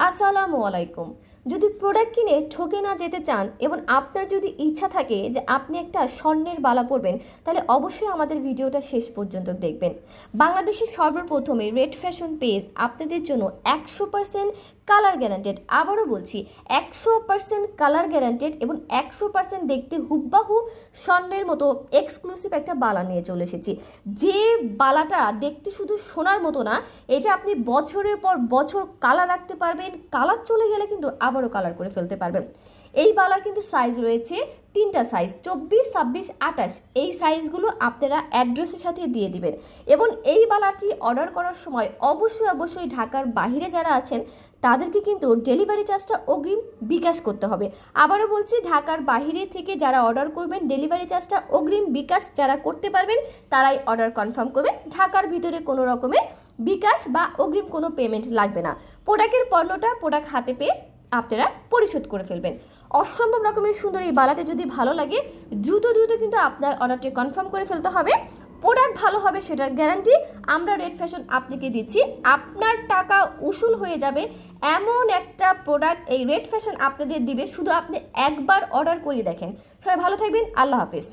আসসালামু আলাইকুম। যদি প্রোডাক্ট কিনে ঠকে না যেতে চান এবং আপনার যদি ইচ্ছা থাকে যে আপনি একটা স্বর্ণের বালা পরবেন, তাহলে অবশ্যই আমাদের ভিডিওটা শেষ পর্যন্ত দেখবেন। বাংলাদেশের সর্বপ্রথমে রেড ফ্যাশন পেজ আপনাদের জন্য 100% কালার গ্যারান্টেড, আবারও বলছি 100% কালার গ্যারান্টেড এবং 100% দেখতে হুববাহু স্বর্ণের মতো এক্সক্লুসিভ একটা বালা নিয়ে চলে এসেছি। যে বালাটা দেখতে শুধু সোনার মতো না, এটা আপনি বছরের পর বছর কালার রাখতে পারবেন, কালার চলে গেলে কিন্তু আবারও কালার করে ফেলতে পারবেন। এই বালার কিন্তু সাইজ রয়েছে তিনটা সাইজ, 24, 26, 28। এই সাইজগুলো আপনারা অ্যাড্রেসের সাথে দিয়ে দিবেন এবং এই বালাটি অর্ডার করার সময় অবশ্যই ঢাকার বাইরে যারা আছেন তাদেরকে কিন্তু ডেলিভারি চার্জটা অগ্রিম বিকাশ করতে হবে। আবারও বলছি, ঢাকার বাইরে থেকে যারা অর্ডার করবেন ডেলিভারি চার্জটা অগ্রিম বিকাশ যারা করতে পারবেন তারাই অর্ডার কনফার্ম করবেন। ঢাকার ভিতরে কোনো রকমের বিকাশ বা অগ্রিম কোনো পেমেন্ট লাগবে না। প্রোডাক্টের পণ্যটা প্রোডাক্ট হাতে পেয়ে আপনারা পরিশোধ করে ফেলবেন। অসম্ভব রকমের সুন্দর এই বালাটা যদি ভালো লাগে দ্রুত কিন্তু আপনার অর্ডারটি কনফার্ম করে ফেলতে হবে। প্রোডাক্ট ভালো হবে সেটার গ্যারান্টি আমরা রেড ফ্যাশন আপনাকে দিচ্ছি। আপনার টাকা উসুল হয়ে যাবে এমন একটা প্রোডাক্ট এই রেড ফ্যাশন আপনাদের দিবে, শুধু আপনি একবার অর্ডার করিয়ে দেখেন। সবাই ভালো থাকবেন, আল্লাহ হাফেজ।